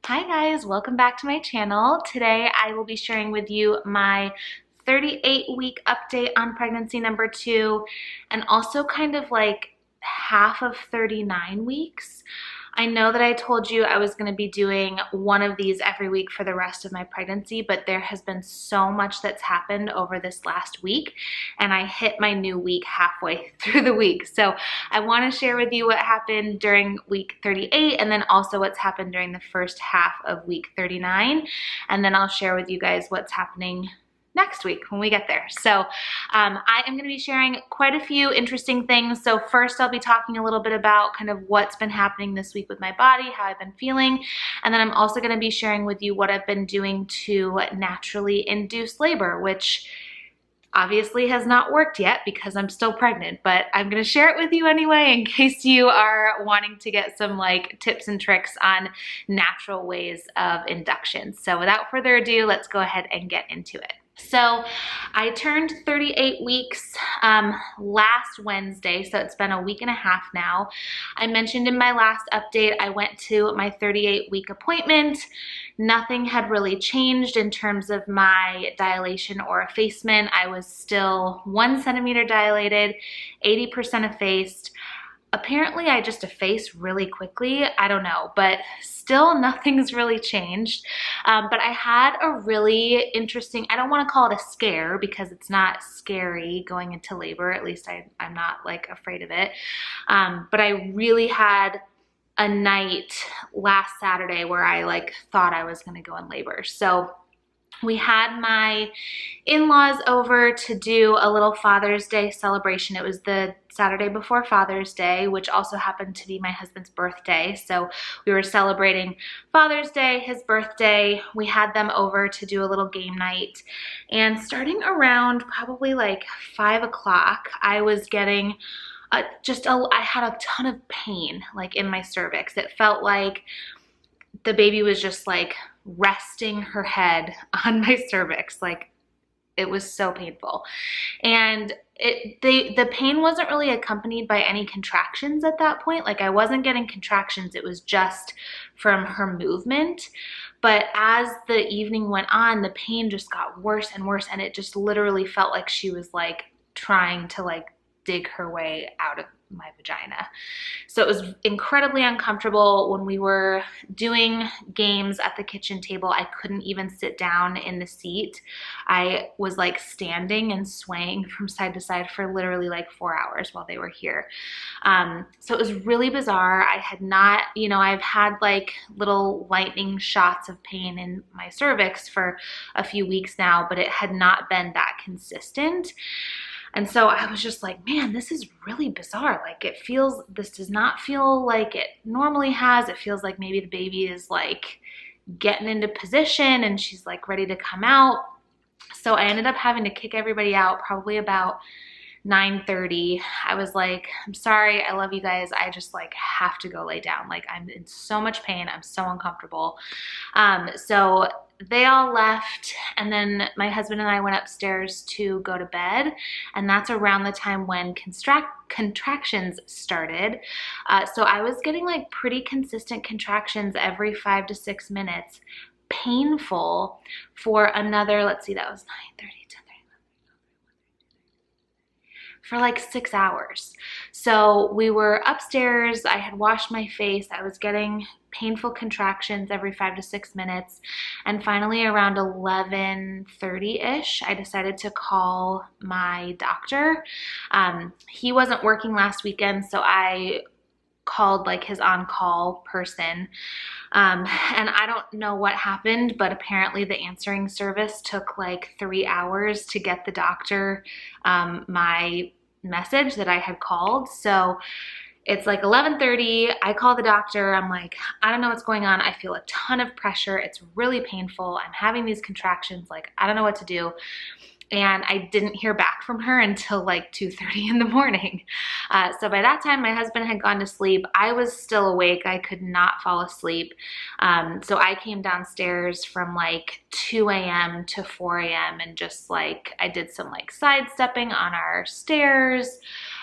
Hi guys, welcome back to my channel. Today I will be sharing with you my 38-week update on pregnancy number 2 and also kind of like half of 39 weeks. I know that I told you I was going to be doing one of these every week for the rest of my pregnancy, but there has been so much that's happened over this last week, and I hit my new week halfway through the week. So I want to share with you what happened during week 38 and then also what's happened during the first half of week 39. And then I'll share with you guys what's happening next week when we get there. So I am going to be sharing quite a few interesting things. So first I'll be talking a little bit about kind of what's been happening this week with my body, how I've been feeling, and then I'm also going to be sharing with you what I've been doing to naturally induce labor, which obviously has not worked yet because I'm still pregnant, but I'm going to share it with you anyway in case you are wanting to get some like tips and tricks on natural ways of induction. So without further ado, let's go ahead and get into it. So I turned 38 weeks last Wednesday, so it's been a week and a half now. I mentioned in my last update I went to my 38-week appointment. Nothing had really changed in terms of my dilation or effacement. I was still 1 centimeter dilated, 80% effaced. Apparently I just efface really quickly. I don't know, but still nothing's really changed. But I had a really interesting, I don't want to call it a scare because it's not scary going into labor. At least I'm not like afraid of it. But I really had a night last Saturday where I like thought I was going to go in labor. So we had my in-laws over to do a little Father's Day celebration. It was the Saturday before Father's Day, which also happened to be my husband's birthday. So we were celebrating Father's Day, his birthday. We had them over to do a little game night. And starting around probably like 5 o'clock, I was getting I had a ton of pain like in my cervix. It felt like the baby was just like resting her head on my cervix. Like it was so painful. And the pain wasn't really accompanied by any contractions at that point. Like I wasn't getting contractions. It was just from her movement. But as the evening went on, the pain just got worse and worse. And it just literally felt like she was like trying to like dig her way out of my vagina. So it was incredibly uncomfortable. When we were doing games at the kitchen table, I couldn't even sit down in the seat. I was like standing and swaying from side to side for literally like 4 hours while they were here. So it was really bizarre. I had not, I've had like little lightning shots of pain in my cervix for a few weeks now, but it had not been that consistent. And so I was just like, man, this is really bizarre. Like this does not feel like it normally has. It feels like maybe the baby is like getting into position and she's like ready to come out. So I ended up having to kick everybody out probably about 9:30. I was like, I'm sorry, I love you guys. I just like have to go lay down. Like I'm in so much pain. I'm so uncomfortable. So they all left, and then my husband and I went upstairs to go to bed, and that's around the time when contractions started. So I was getting like pretty consistent contractions every 5 to 6 minutes, painful for another, let's see, that was 9:30, 10:30. For like 6 hours. So we were upstairs, I had washed my face, I was getting painful contractions every 5 to 6 minutes, and finally around 11:30-ish, I decided to call my doctor. He wasn't working last weekend, so I called like his on-call person. And I don't know what happened, but apparently the answering service took like 3 hours to get the doctor my message that I had called. So it's like 11:30, I call the doctor, I'm like, I don't know what's going on. I feel a ton of pressure. It's really painful. I'm having these contractions. Like, I don't know what to do. And I didn't hear back from her until like 2:30 in the morning. So by that time, my husband had gone to sleep. I was still awake. I could not fall asleep. So I came downstairs from like 2 a.m. to 4 a.m. and just like, I did some like sidestepping on our stairs.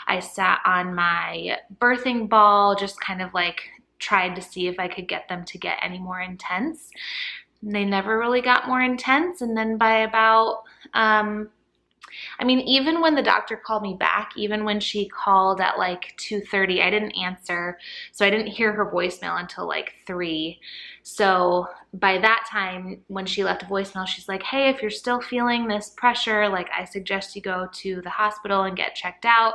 I sat on my birthing ball, just kind of like tried to see if I could get them to get any more intense. They never really got more intense. And then by about, I mean, even when the doctor called me back, even when she called at like 2:30, I didn't answer. So I didn't hear her voicemail until like 3. So by that time, when she left a voicemail, she's like, hey, if you're still feeling this pressure, like I suggest you go to the hospital and get checked out.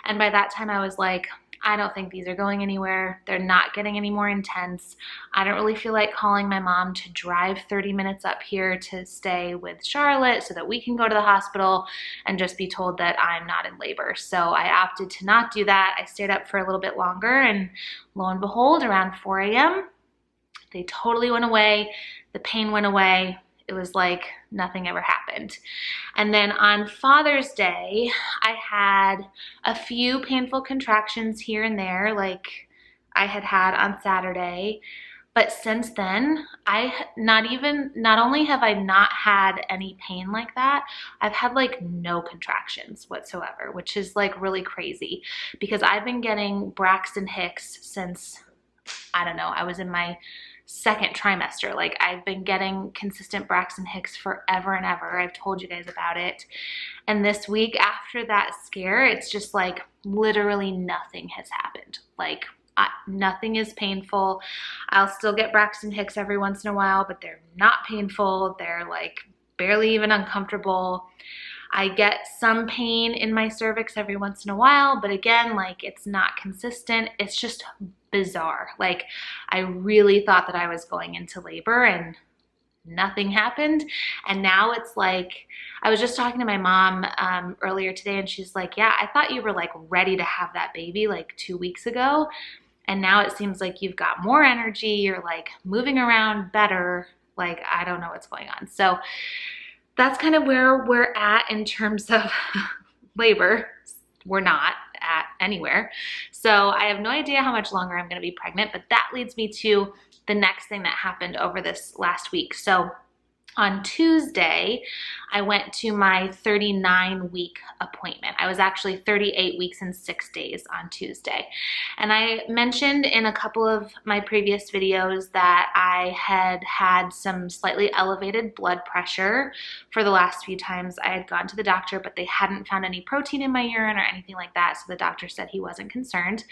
And by that time I was like, I don't think these are going anywhere. They're not getting any more intense. I don't really feel like calling my mom to drive 30 minutes up here to stay with Charlotte so that we can go to the hospital and just be told that I'm not in labor. So I opted to not do that. I stayed up for a little bit longer, and lo and behold, around 4 a.m., they totally went away. The pain went away. It was like nothing ever happened. And then on Father's Day, I had a few painful contractions here and there, like I had on Saturday. But since then, not only have I not had any pain like that, I've had like no contractions whatsoever, which is like really crazy because I've been getting Braxton Hicks since, I don't know, I was in my second trimester. Like I've been getting consistent Braxton Hicks forever and ever. I've told you guys about it. And this week after that scare, it's just like literally nothing has happened. Like nothing is painful. I'll still get Braxton Hicks every once in a while, but they're not painful. They're like barely even uncomfortable. I get some pain in my cervix every once in a while, but again, like it's not consistent. It's just bizarre. Like I really thought that I was going into labor and nothing happened. And now it's like, I was just talking to my mom earlier today, and she's like, yeah, I thought you were like ready to have that baby like 2 weeks ago. And now it seems like you've got more energy. You're like moving around better. Like, I don't know what's going on. So that's kind of where we're at in terms of labor. We're not at anywhere. So I have no idea how much longer I'm going to be pregnant, but that leads me to the next thing that happened over this last week. So on Tuesday, I went to my 39-week appointment. I was actually 38 weeks and 6 days on Tuesday. And I mentioned in a couple of my previous videos that I had some slightly elevated blood pressure for the last few times I had gone to the doctor, but they hadn't found any protein in my urine or anything like that. So the doctor said he wasn't concerned.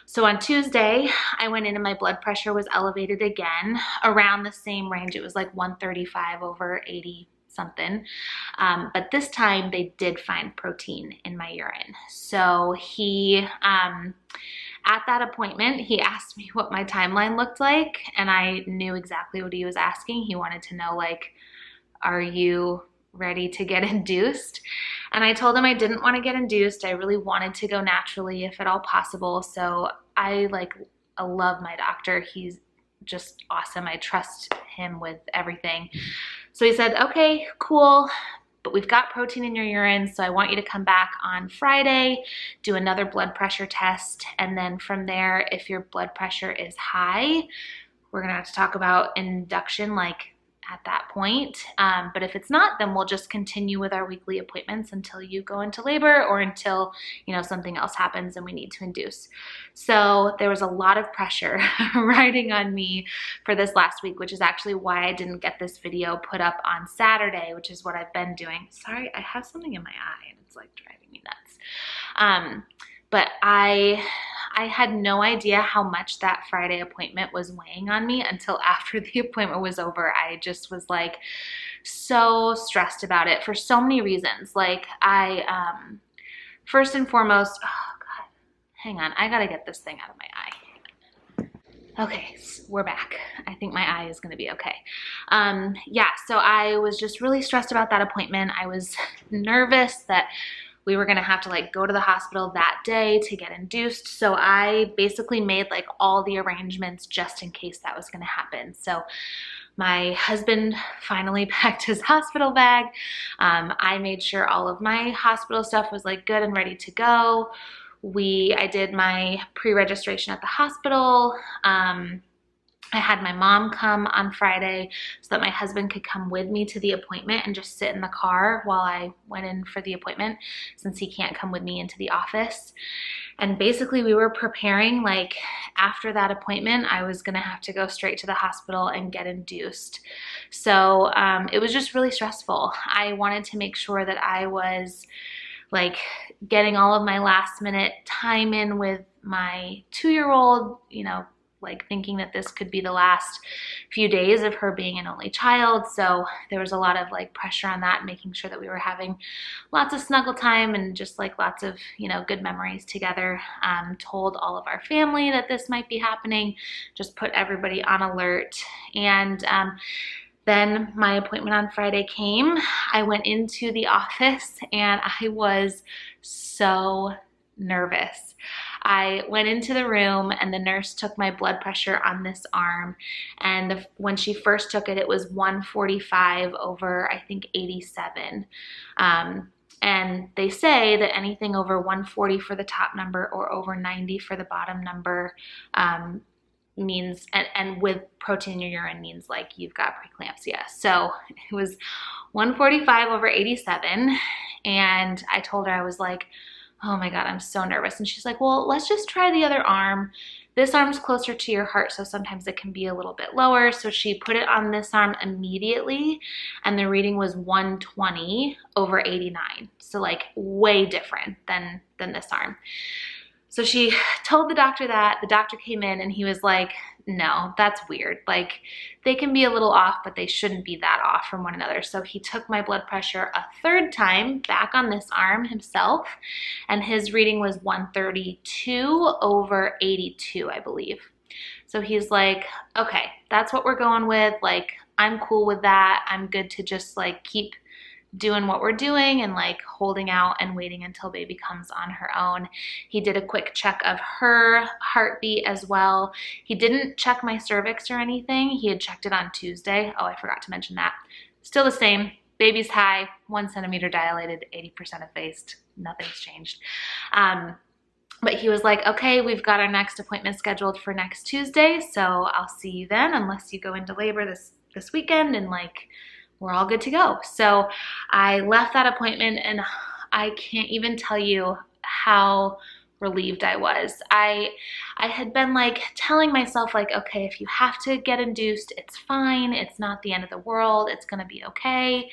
So on Tuesday, I went in and my blood pressure was elevated again, around the same range. It was like 135 over 80 something. But this time they did find protein in my urine. So he, at that appointment, he asked me what my timeline looked like, and I knew exactly what he was asking. He wanted to know, like, are you ready to get induced? And I told him I didn't want to get induced. I really wanted to go naturally if at all possible. So I love my doctor. He's just awesome. I trust him with everything. So he said, okay, cool, but we've got protein in your urine, so I want you to come back on Friday, do another blood pressure test, and then from there, if your blood pressure is high, we're gonna have to talk about induction, like at that point. But if it's not, then we'll just continue with our weekly appointments until you go into labor or until, you know, something else happens and we need to induce. So there was a lot of pressure riding on me for this last week, which is actually why I didn't get this video put up on Saturday, which is what I've been doing. Sorry, I have something in my eye and it's like driving me nuts. But I had no idea how much that Friday appointment was weighing on me until after the appointment was over. I just was like so stressed about it for so many reasons. Like first and foremost, oh God, hang on, I gotta get this thing out of my eye. Okay, we're back. I think my eye is gonna be okay. Yeah, so I was just really stressed about that appointment. I was nervous that we were gonna have to like go to the hospital that day to get induced. So I basically made like all the arrangements just in case that was gonna happen. So my husband finally packed his hospital bag. I made sure all of my hospital stuff was like good and ready to go. I did my pre-registration at the hospital. I had my mom come on Friday so that my husband could come with me to the appointment and just sit in the car while I went in for the appointment, since he can't come with me into the office. And basically we were preparing, like after that appointment, I was gonna have to go straight to the hospital and get induced. So it was just really stressful. I wanted to make sure that I was like getting all of my last minute time in with my 2-year-old, you know, like thinking that this could be the last few days of her being an only child. So there was a lot of like pressure on that, making sure that we were having lots of snuggle time and just like lots of, you know, good memories together. Told all of our family that this might be happening, just put everybody on alert. And then my appointment on Friday came. I went into the office and I was so nervous. I went into the room and the nurse took my blood pressure on this arm, and when she first took it, it was 145 over, I think, 87. And they say that anything over 140 for the top number or over 90 for the bottom number means, and with protein in your urine means like you've got preeclampsia. So it was 145 over 87, and I told her, I was like, oh my God, I'm so nervous. And she's like, well, let's just try the other arm. This arm's closer to your heart, so sometimes it can be a little bit lower. So she put it on this arm immediately, and the reading was 120 over 89. So like way different than this arm. So she told the doctor that. The doctor came in and he was like, no, that's weird. Like they can be a little off, but they shouldn't be that off from one another. So he took my blood pressure a third time back on this arm himself, and his reading was 132 over 82, I believe. So he's like, okay, that's what we're going with. Like, I'm cool with that. I'm good to just like keep doing what we're doing and like holding out and waiting until baby comes on her own. He did a quick check of her heartbeat as well. He didn't check my cervix or anything. He had checked it on Tuesday. Oh, I forgot to mention that. Still the same. Baby's high, 1 centimeter dilated, 80% effaced. Nothing's changed. But he was like, okay, we've got our next appointment scheduled for next Tuesday, so I'll see you then, unless you go into labor this weekend, and like, we're all good to go. So I left that appointment, and I can't even tell you how relieved I was. I had been like telling myself like, okay, if you have to get induced, it's fine. It's not the end of the world. It's gonna be okay.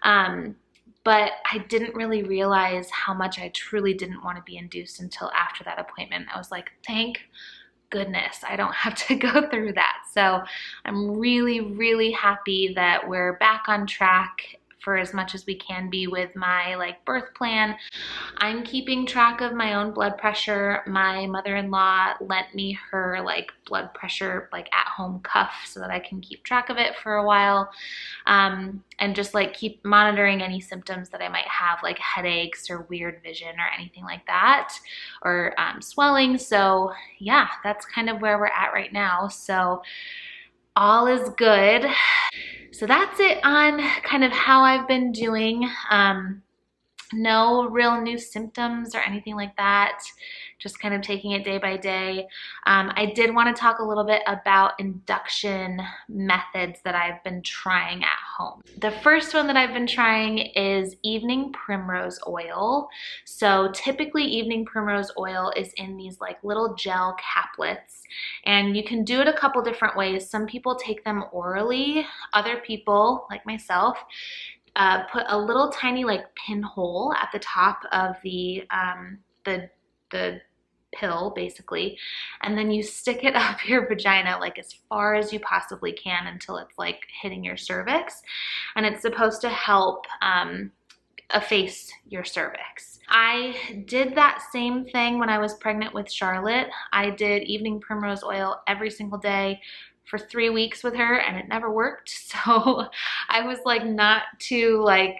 But I didn't really realize how much I truly didn't want to be induced until after that appointment. I was like, thank goodness, I don't have to go through that. So I'm really, really happy that we're back on track for as much as we can be with my like birth plan. I'm keeping track of my own blood pressure. My mother-in-law lent me her like blood pressure like at home cuff so that I can keep track of it for a while, and just like keep monitoring any symptoms that I might have, like headaches or weird vision or anything like that, or swelling. So yeah, that's kind of where we're at right now. So all is good. So that's it on kind of how I've been doing. No real new symptoms or anything like that. Just kind of taking it day by day. I did want to talk a little bit about induction methods that I've been trying at home. The first one that I've been trying is evening primrose oil. So typically evening primrose oil is in these like little gel caplets, and you can do it a couple different ways. Some people take them orally. Other people, like myself, put a little tiny like pinhole at the top of the pill basically, and then you stick it up your vagina like as far as you possibly can until it's like hitting your cervix, and it's supposed to help efface your cervix. I did that same thing when I was pregnant with Charlotte. I did evening primrose oil every single day for 3 weeks with her, and it never worked. So I was like not too like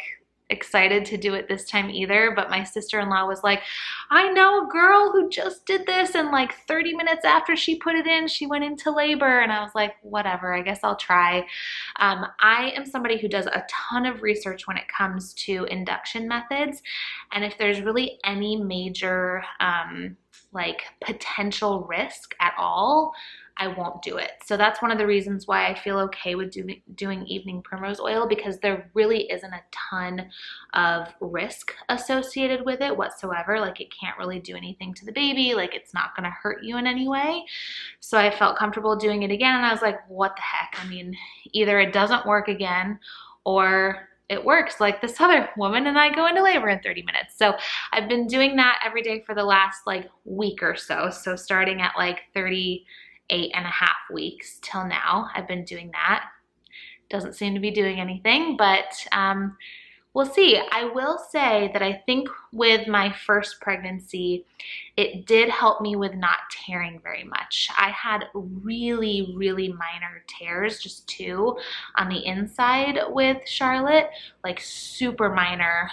excited to do it this time either, but my sister-in-law was like, I know a girl who just did this, and like 30 minutes after she put it in, she went into labor. And I was like, whatever, I guess I'll try. I am somebody who does a ton of research when it comes to induction methods, and if there's really any major like potential risk at all, I won't do it. So that's one of the reasons why I feel okay with doing evening primrose oil, because there really isn't a ton of risk associated with it whatsoever. Like it can't really do anything to the baby. Like it's not gonna hurt you in any way. So I felt comfortable doing it again, and I was like, what the heck? I mean, either it doesn't work again or it works like this other woman and I go into labor in 30 minutes. So I've been doing that every day for the last like week or so. So starting at like 38.5 weeks till now, I've been doing that. Doesn't seem to be doing anything, but we'll see. I will say that I think with my first pregnancy, it did help me with not tearing very much. I had really, really minor tears, just 2 on the inside with Charlotte, like super minor.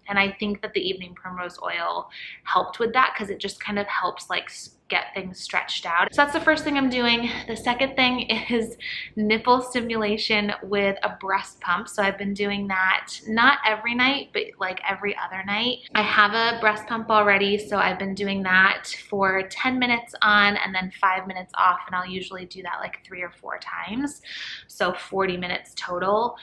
And I think that the evening primrose oil helped with that, because it just kind of helps like get things stretched out. So that's the first thing I'm doing. The second thing is nipple stimulation with a breast pump. So I've been doing that not every night, but like every other night. I have a breast pump already, so I've been doing that for 10 minutes on and then 5 minutes off, and I'll usually do that like 3 or 4 times. So 40 minutes total.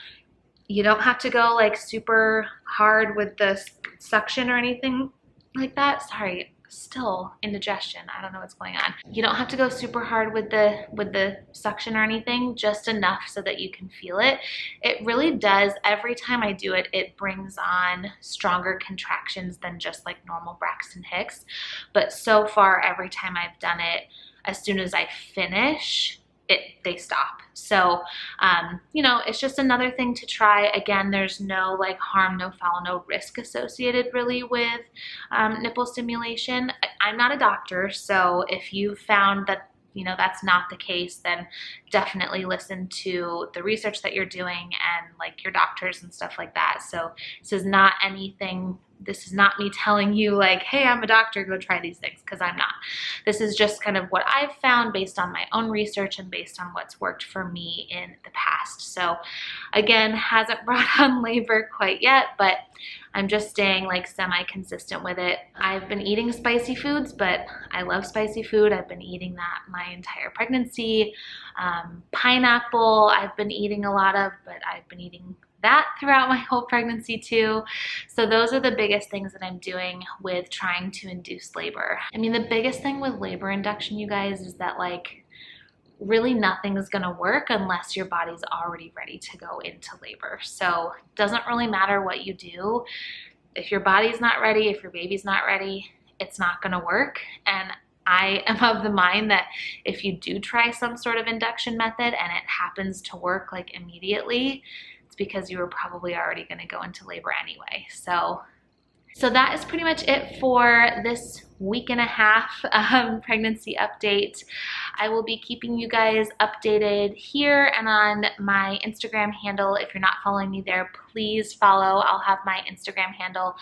You don't have to go like super hard with the suction or anything like that. Sorry, still indigestion. I don't know what's going on. You don't have to go super hard with the suction or anything, just enough so that you can feel it. It really does. Every time I do it, it brings on stronger contractions than just like normal Braxton Hicks. But so far, every time I've done it, as soon as I finish, they stop. So, you know, it's just another thing to try. Again, there's no like harm, no foul, no risk associated really with nipple stimulation. I'm not a doctor, so if you found that, you know, that's not the case, then definitely listen to the research that you're doing and like your doctors and stuff like that. So this is not anything, this is not me telling you like, hey, I'm a doctor, go try these things, because I'm not. This is just kind of what I've found based on my own research and based on what's worked for me in the past. So again, hasn't brought on labor quite yet, but I'm just staying like semi-consistent with it. I've been eating spicy foods, but I love spicy food. I've been eating that my entire pregnancy. Pineapple I've been eating a lot of, but I've been eating that throughout my whole pregnancy too. So those are the biggest things that I'm doing with trying to induce labor. I mean, the biggest thing with labor induction, you guys, is that like really nothing is gonna work unless your body's already ready to go into labor. So it doesn't really matter what you do. If your body's not ready, if your baby's not ready, it's not gonna work. And I am of the mind that if you do try some sort of induction method and it happens to work like immediately, it's because you were probably already gonna go into labor anyway. So that is pretty much it for this week and a half pregnancy update. I will be keeping you guys updated here and on my Instagram handle. If you're not following me there, please follow. I'll have my Instagram handle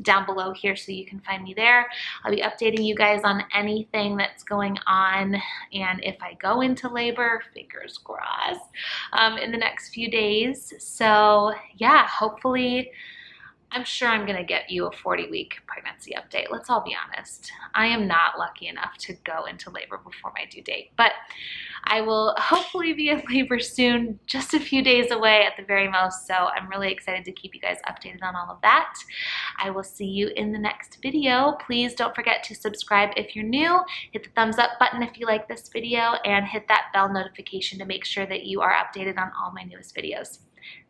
down below here so you can find me there. I'll be updating you guys on anything that's going on, and if I go into labor, fingers crossed, in the next few days. So yeah, hopefully, I'm sure I'm gonna get you a 40-week pregnancy update. Let's all be honest. I am not lucky enough to go into labor before my due date, but I will hopefully be in labor soon, just a few days away at the very most. So I'm really excited to keep you guys updated on all of that. I will see you in the next video. Please don't forget to subscribe if you're new, hit the thumbs up button if you like this video, and hit that bell notification to make sure that you are updated on all my newest videos.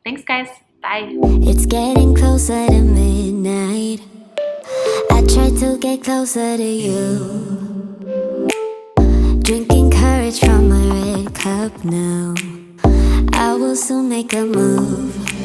Thanks guys. Bye. It's getting closer to midnight. I try to get closer to you. Drinking courage from my red cup now. I will soon make a move.